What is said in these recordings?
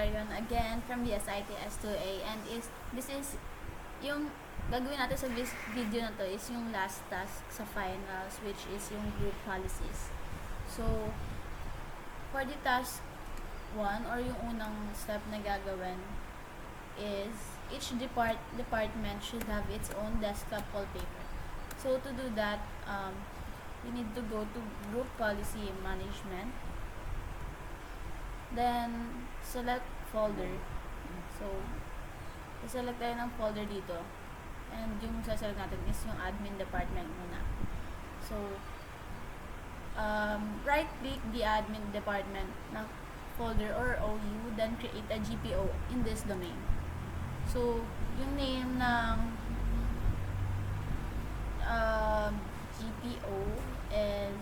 Marion again from the SITS2A, and this is yung gagawin natin sa video na to is yung last task sa finals, which is yung group policies. So for the task 1 or yung unang step na gagawin is each department should have its own desktop wallpaper. So to do that, we need to go to group policy management, then select folder. So select tayo ng folder dito, and yung saselect natin is yung admin department muna. So right click the admin department ng folder or OU, then create a GPO in this domain. So yung name ng GPO is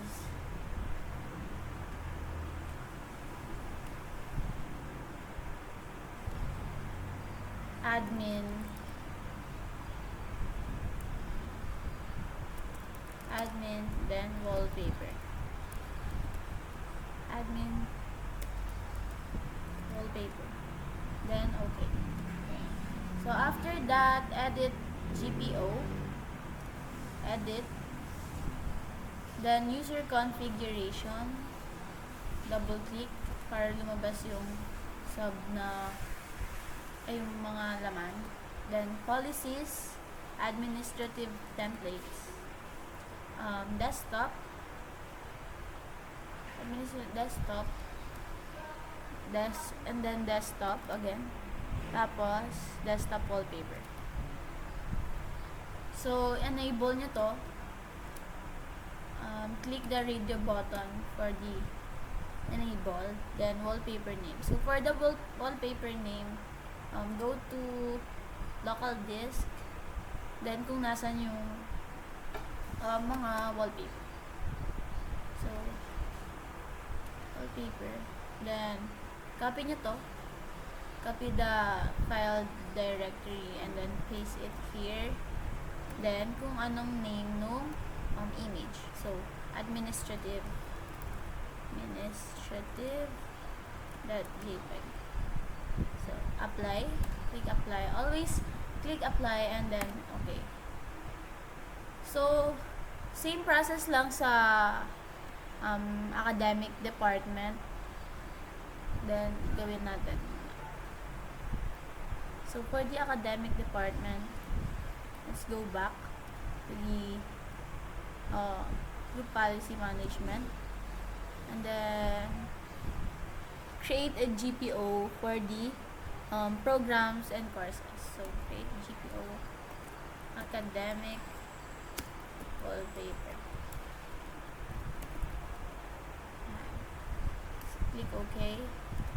admin then wallpaper, admin wallpaper, then okay. So after that, edit GPO, edit, then user configuration, double click para lumabas yung sub na ay yung mga laman, then policies, administrative templates, desktop, and then desktop again, tapos desktop wallpaper. So enable nyo to, click the radio button for the enable, then wallpaper name. So for the wallpaper name, go to local disk, then kung nasan yung mga wallpaper. So wallpaper, then copy nyo to, copy the file directory and then paste it here, then kung anong name nung image. So administrative .jpeg. So apply, click apply, always click apply and then okay. So same process lang sa academic department, then gawin natin. So for the academic department, let's go back to the group policy management, and then create a GPO for the programs and courses. So create GPO academic wallpaper. Click OK,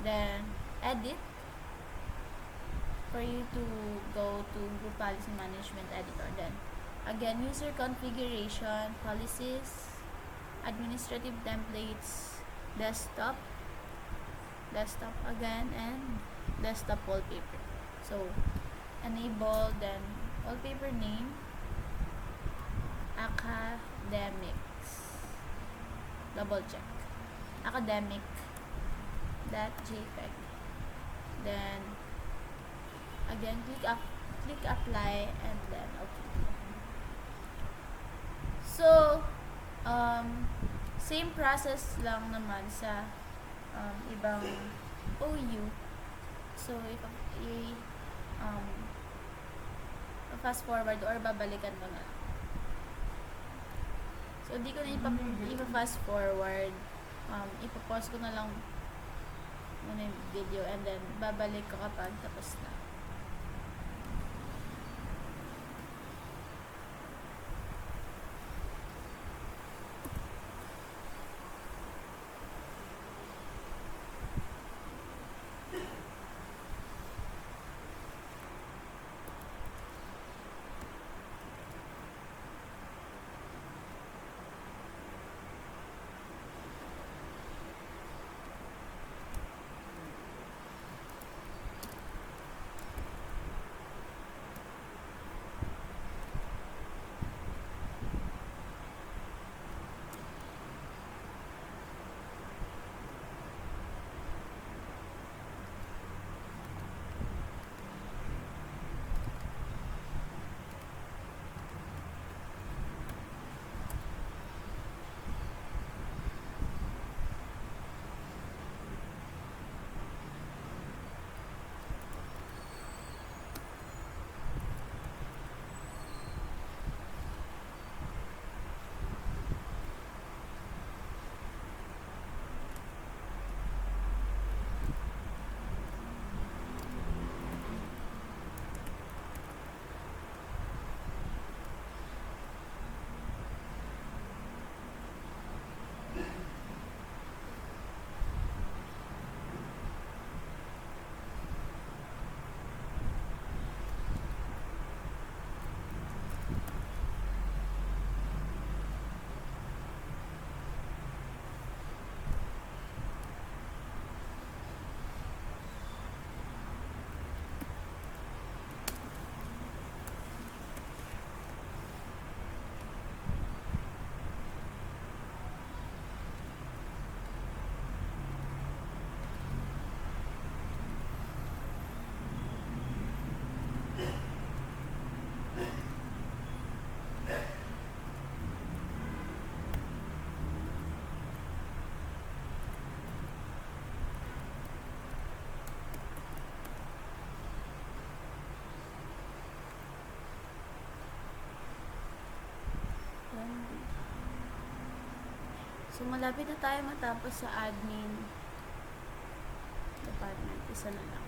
then edit for you to go to group policy management editor. Then again, user configuration, policies, administrative templates, desktop again, and desktop wallpaper. So enable, then wallpaper name academics, double check, academic.jpg, then again click apply and then okay. So same process lang naman sa ibang OU. So if fast forward or babalikan ko na. So di ko na ipa-fast forward, ipa-pause ko na lang muna yung video and then babalik ko kapag tapos na. So, malapit na tayo matapos sa admin department. Isa na lang.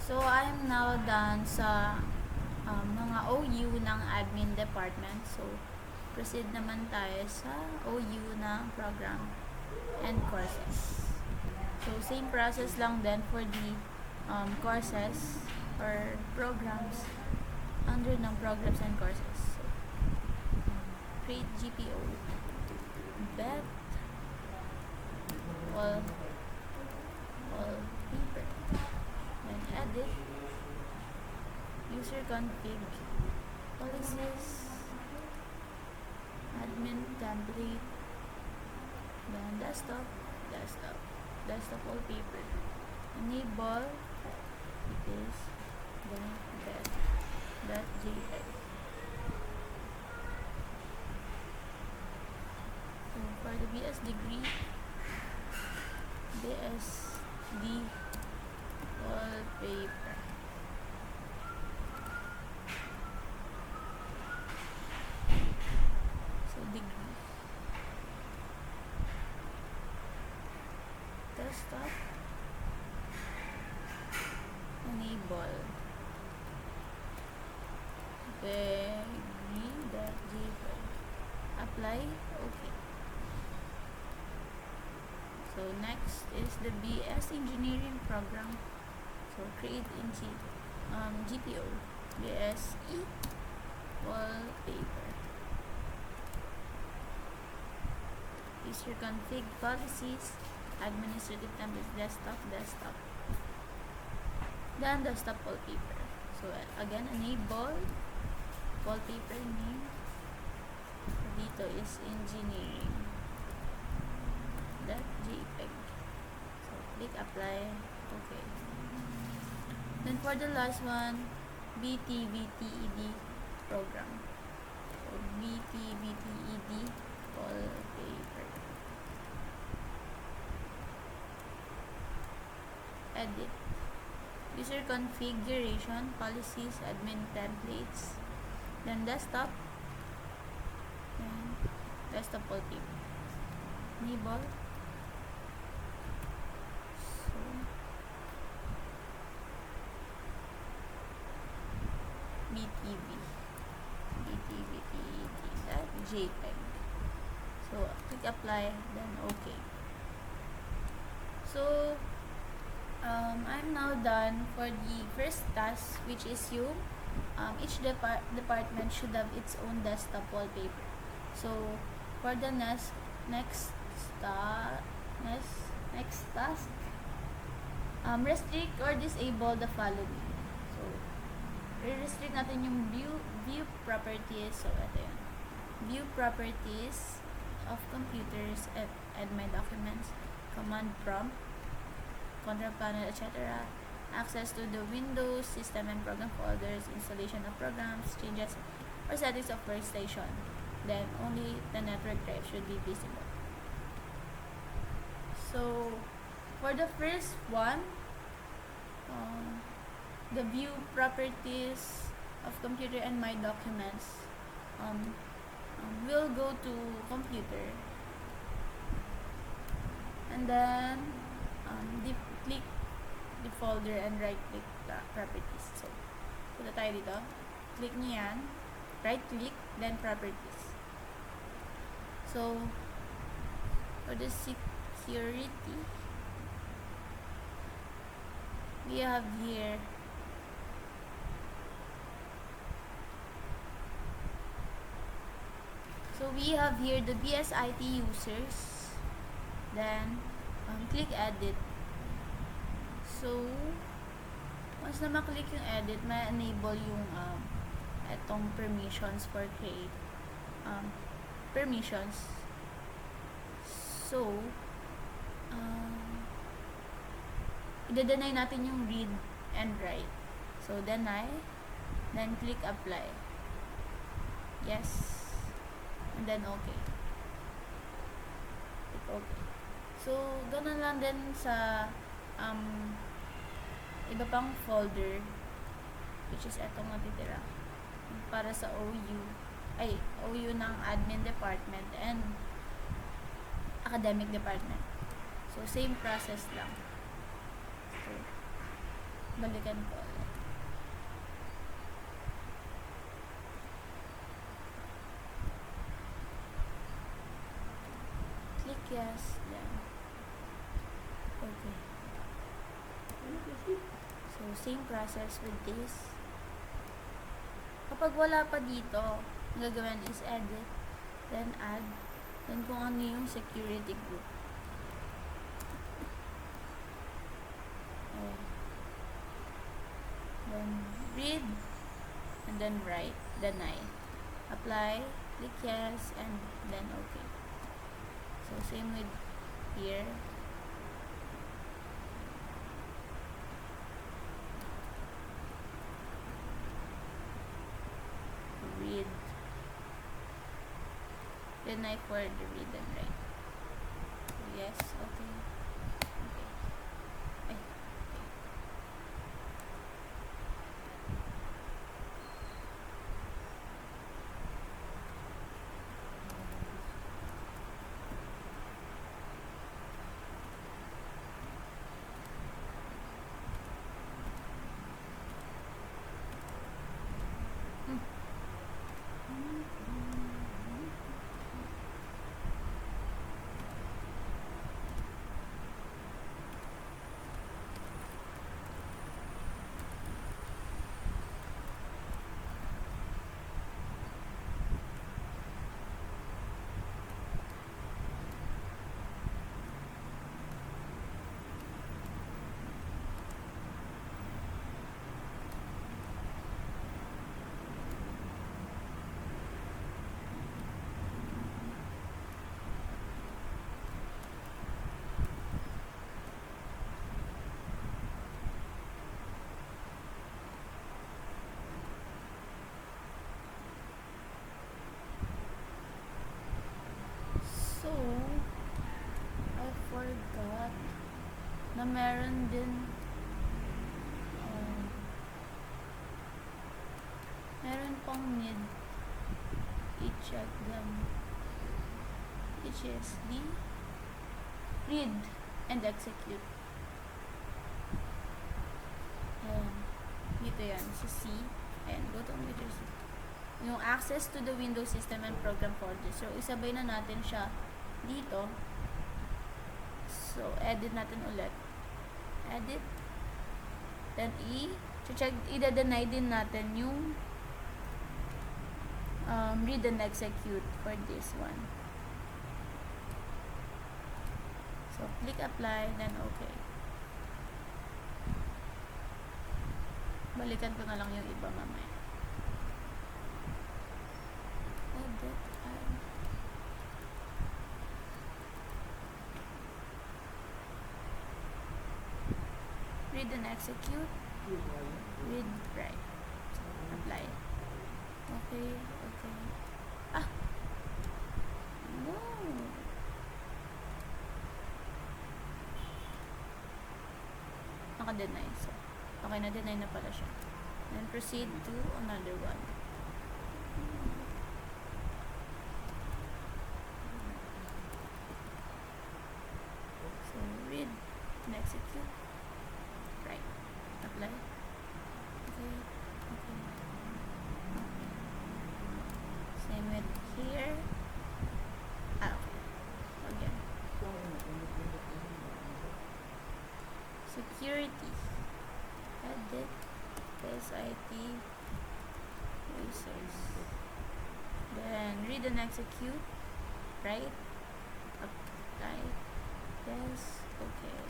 So, I'm now done sa mga OU ng admin department. So, proceed naman tayo sa OU ng program and courses. So, same process lang din for the courses or programs under ng programs and courses. So, create GPO, bet, wallpaper, then edit, user config, policies, admin template, then desktop wallpaper, enable is then .jpeg. So for the BS degree, BSD wallpaper. So degree, desktop, enable, degree.jpeg, apply, okay. So next is the BS engineering program. So create in GPO, BSE wallpaper. User config, policies, administrative templates, desktop, then desktop wallpaper. So again, enable, wallpaper name, dito is engineering.jpeg. So click apply, okay. Then for the last one, BTVTED program. So BTVTED wallpaper. Edit, user configuration, policies, admin templates, then desktop, then desktop wallpaper, enable. So BTVTED.jpeg. So click apply, then okay. So I'm now done for the first task, which is each department should have its own desktop wallpaper. So for the next task, restrict or disable the following. So i-restrict natin yung view properties. So ito yun, view properties of computers and my documents, command prompt, control panel, etc. Access to the Windows system and program folders, installation of programs, changes or settings of workstation. Then only the network drive should be visible. So for the first one, the view properties of computer and my documents, we'll go to computer and then click the folder and right click properties. So punta tayo dito, click nyo yan, right click, then properties. So for the security, we have here the BSIT users, then click edit. So once na maklik yung edit, ma-enable yung etong permissions for create permissions. So i-deny natin yung read and write. So deny, then click apply. yes, and then okay. Click okay. So, ganun lang din sa iba pang folder, which is etong natitira para sa OU ng admin department and academic department. So, same process lang. So, balikan ko ulit. Click yes, then okay. So, same process with this. Kapag wala pa dito, ang gagawin is edit, then add, then kung ano yung security group. Then read, and then write, deny. Apply, click yes, and then okay. So, same with here. Read, deny for the read and write. Yes, okay. Okay. Ay, okay. So, I forgot na meron din meron pang need i-check them, which is the read and execute. Dito yan, sa C, and go to computer C. Yung access to the Windows system and program folder. So, isabay na natin siya dito. So, edit natin ulit. Edit. Then, i-deny din natin yung read and execute for this one. So, click apply, then okay. Balikan ko na lang yung iba mamaya. Edit, read and execute. Read, write. Apply. Okay, okay. No. Naka-deny. So, okay, na-deny na pala siya. Then proceed to another one. So, read and execute. Right. Apply. Okay. Okay. Same with here. Okay. Again. Security. Edit. SIT. Users. Then read and execute. Right. Apply. Yes. Okay.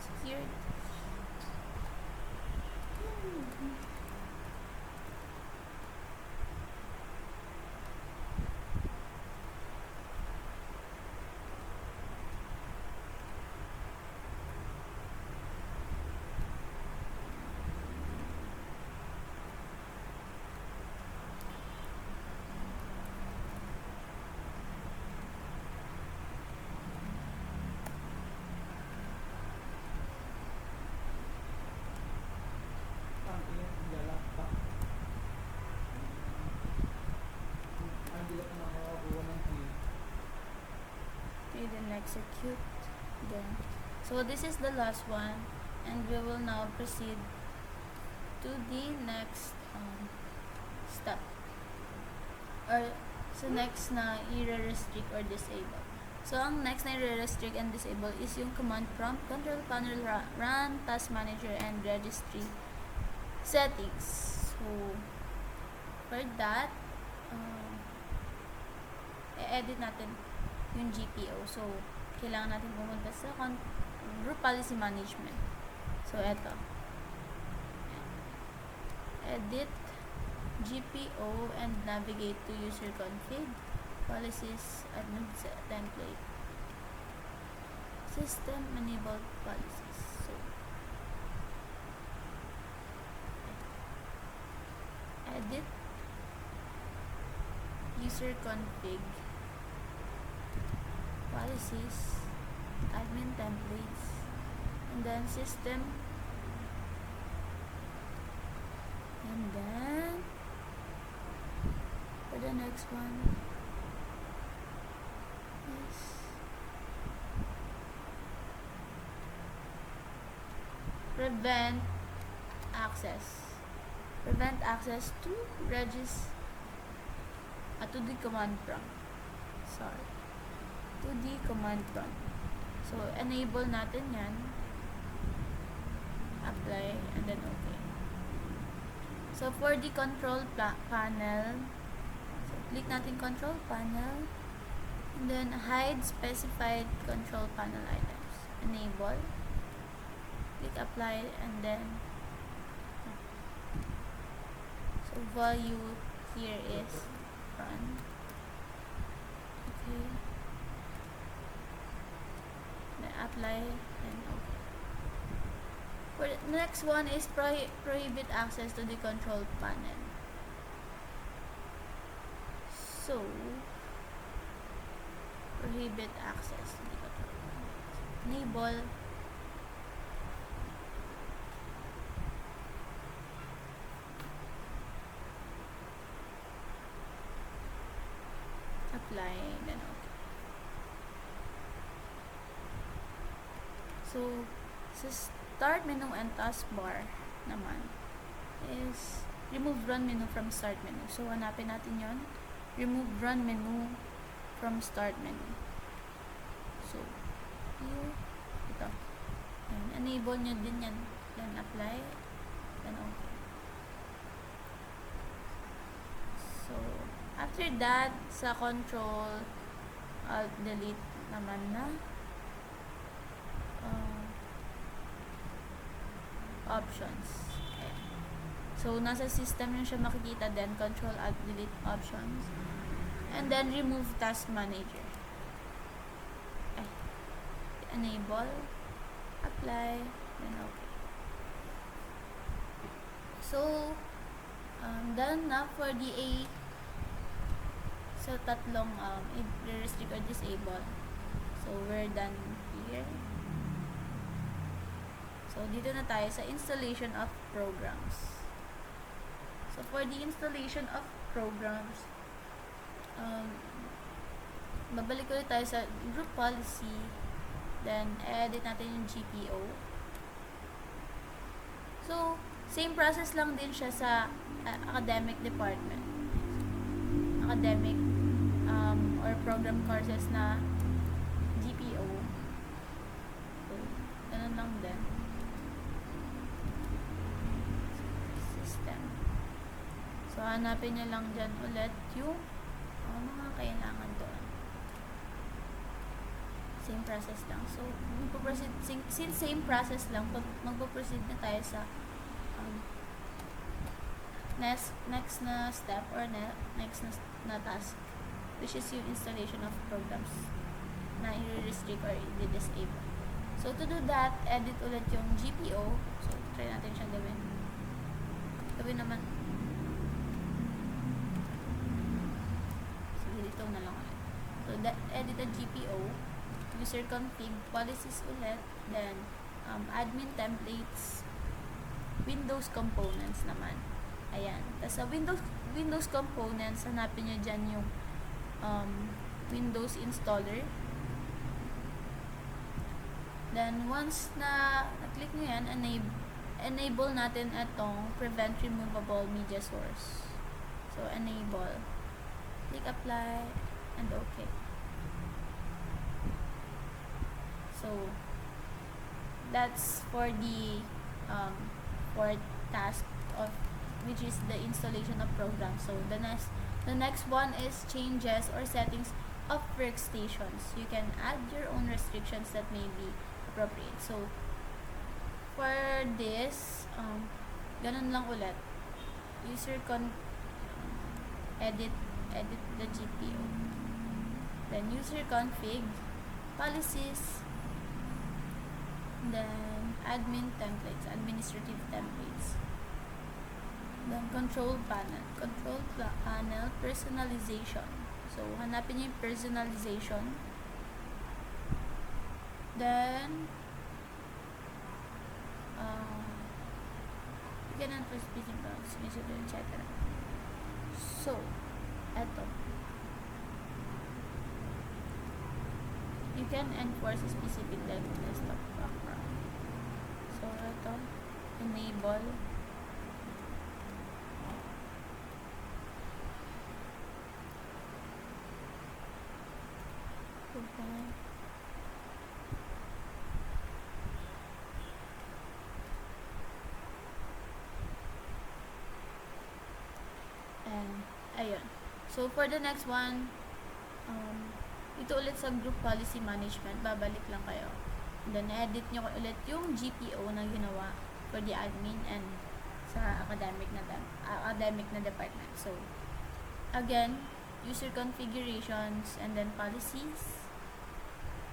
Security. then execute. Then, so this is the last one, and we will now proceed to the next step, or so next na i-restrict or disable. So ang next na i-restrict and disable is yung command prompt, control panel, run, task manager, and registry settings. So for that, i-edit natin yung GPO. So kailangan natin pumunta sa group policy management. So eto, edit GPO and navigate to user config, policies, admin template, system enabled policies. So edit user config, policies, admin templates, and then system, and then for the next one is prevent access to to the command prompt. To the command prompt. So enable natin yan, apply, and then okay. So for the control panel, so click natin control panel, and then hide specified control panel items, enable, click apply, and then so value here is run. Okay, then apply and okay. For the next one is prohibit access to the control panel. So prohibit access to the control panel. Enable, apply, then okay. So sa start menu and taskbar naman is remove run menu from start menu. So hanapin natin yon, remove run menu from start menu. So here, ito, and enable nyo din yan, then apply, then okay. So after that, sa control alt delete naman na options. Ayan. So nasa system nyo siya makikita, then control alt delete options, and then remove task manager. Enable, apply, then okay. So done na for the so tatlong restrict or disable. So we're done here. So dito na tayo sa installation of programs. So for the installation of programs, babalik ulit tayo sa group policy, then edit natin yung GPO. So same process lang din siya sa academic department, academic or program courses na GPO. So ganun lang din. System. So hanapin nyo lang dyan ulit yung mga kailangan doon. Same process lang. So magpo-proceed, since same process lang, magpo-proceed na tayo sa next na step or next na task, which is yung installation of programs na i-restrict or i-disable. So to do that, edit ulit yung GPO. So try natin siyang gawin naman. Sige, dito na lang ulit. So edit the GPO, user config, policies ulit, then admin templates, Windows components naman. Ayan. Tapos sa Windows components, hanapin nyo dyan yung Windows installer. Then, once na na-click nyo yan, enable natin itong prevent removable media source. So, enable. Click apply and okay. So, that's for the fourth task of which is the installation of programs. So, the next one is changes or settings of workstations. You can add your own restrictions that may be appropriate. So, for this, ganun lang ulit. User edit the GPO. Then, user config, policies, then admin templates, administrative templates. Then, control panel, personalization. So, hanapin niyo yung personalization. Then, you can enter speaking box, etc. So, eto. You can enforce a specific desktop background. So, eto. Enable. Okay. And, ayun. So, for the next one, ito ulit sa group policy management, babalik lang kayo. And then, edit nyo ulit yung GPO na ginawa for the admin and sa academic na department. So, again, user configurations, and then policies,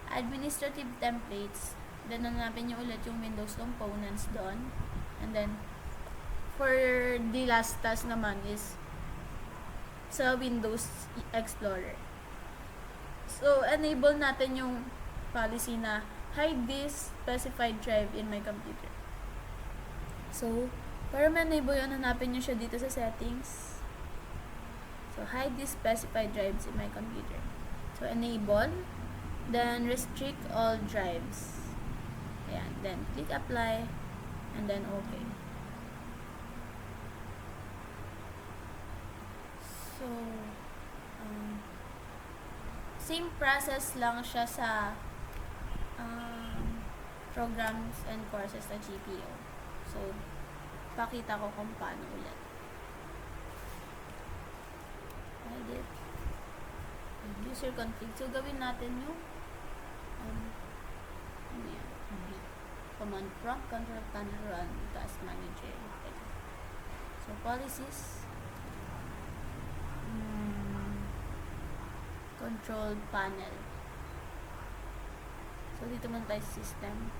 administrative templates, then hanapin nyo ulit yung Windows components doon. And then, for the last task naman is sa Windows Explorer. So, enable natin yung policy na hide this specified drive in my computer. So, para ma-enable yun, hanapin nyo siya dito sa settings. So, hide this specified drives in my computer. So, enable. Then, restrict all drives. Ayan. Then, click apply. And then, okay. So, same process lang siya sa programs and courses sa GPO. So, pakita ko kung paano ulit. Edit. User config. So, gawin natin yung command prompt, control panel, run, task manager. Okay. So, policies. Control panel. So, dito muna tayo sa system.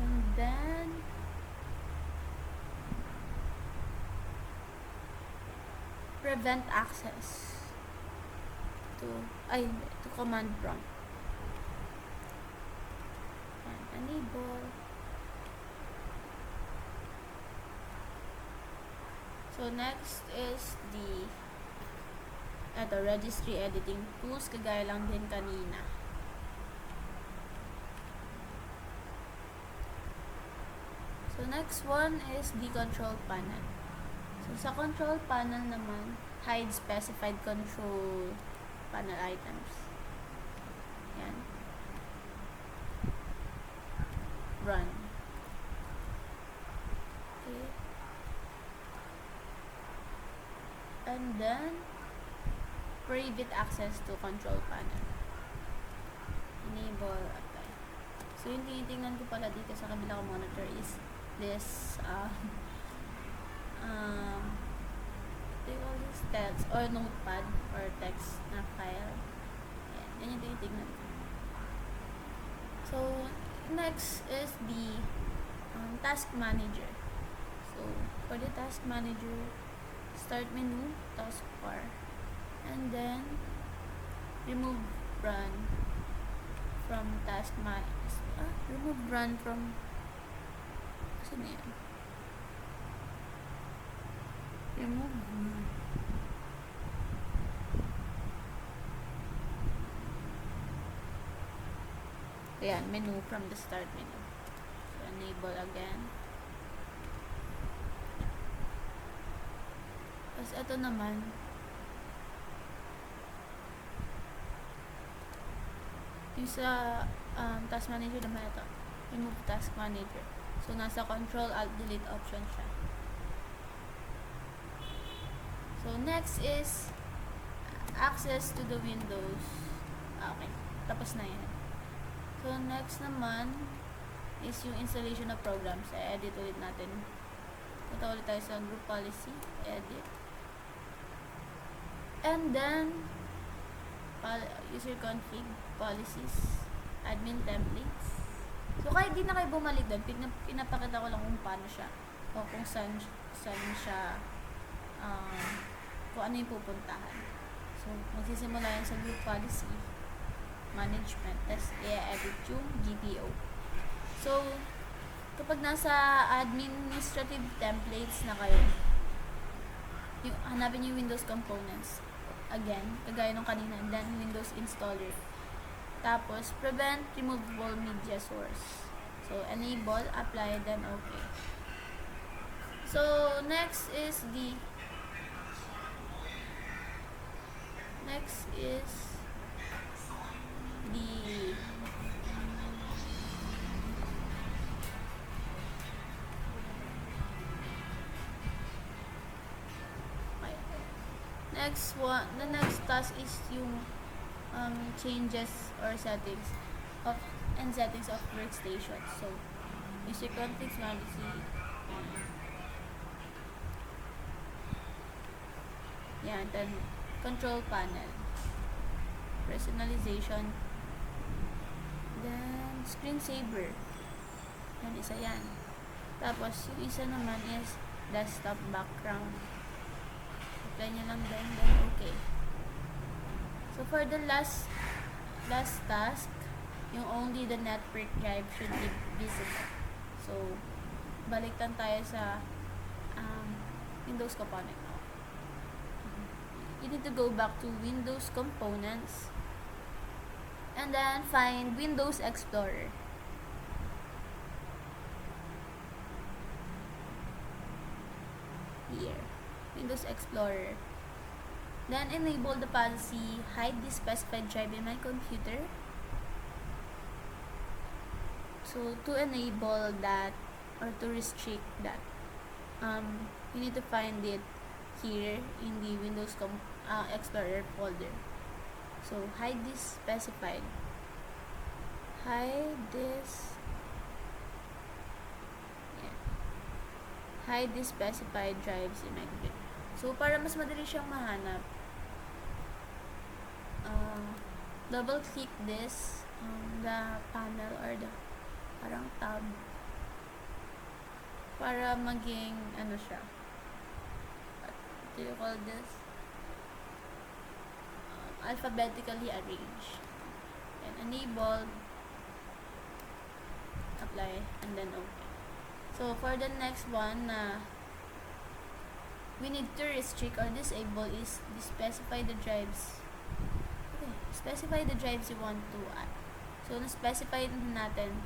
And then, prevent access to command prompt. And enable. So, next is the registry editing tools, kagaya lang din kanina. So, next one is the control panel. So, sa control panel naman, hide specified control panel items. Yan. Run. Okay. And then, prohibit access to control panel. Enable, apply. So, yung tinitingnan ko pala dito sa kabilang monitor is this they call this text or notepad or text na file. Yan yung tinitingnan ko. So, next is the task manager. So, for the task manager, start menu, taskbar, and then remove run from task manager. Remove run from remove Ayan, menu from the start menu. So, enable again. Tapos, ito naman, yung sa task manager naman ito. Remove task manager. So, nasa control alt delete option siya. So, next is access to the windows. Okay. Tapos na yan. So, next naman is yung installation of programs. I-edit ulit natin. Punta ulit tayo sa group policy. Edit. And then, user config, policies, admin templates. So, kahit di na kayo bumalik doon, pinapakita ko lang kung paano siya. O kung saan siya, kung ano yung pupuntahan. So, magsisimula yan sa group policy, management, tapos i-edit yung GPO. So, kapag nasa administrative templates na kayo, hanapin yung Windows components. Again, kagaya nung kanina, and then Windows installer. Tapos, prevent removable media source. So, enable, apply, then okay. So, next is the the next task is yung changes or settings of workstation. So, user configs, policy, yan, then control panel, personalization, then screensaver, yan, isa yan. Tapos, yung isa naman is desktop background. Apply nyo lang then okay. So, for the last task, yung only the network drive should be visible. So, baliktad tayo sa Windows component. You need to go back to Windows components and then find Windows Explorer. Here, Windows Explorer. Then enable the policy hide the specified drive in my computer. So to enable that or to restrict that, you need to find it here in the Windows Explorer folder. So hide this specified. Hide the specified drives in my computer. So, para mas madali siyang mahanap, double click this, the panel or the parang tab, para maging, siya, what do you call this? Alphabetically arranged. And enable, apply, and then okay. So, for the next one, we need to restrict or disable is specify the drives. Okay, specify the drives you want to add. So, na-specify natin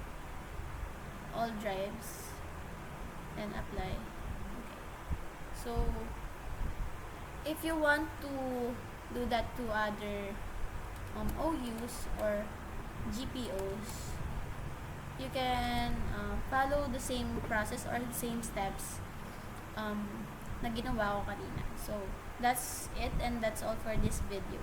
all drives and apply. Okay. So, if you want to do that to other OUs or GPOs, you can follow the same process or the same steps na ginawa ko kanina. So, that's it and that's all for this video.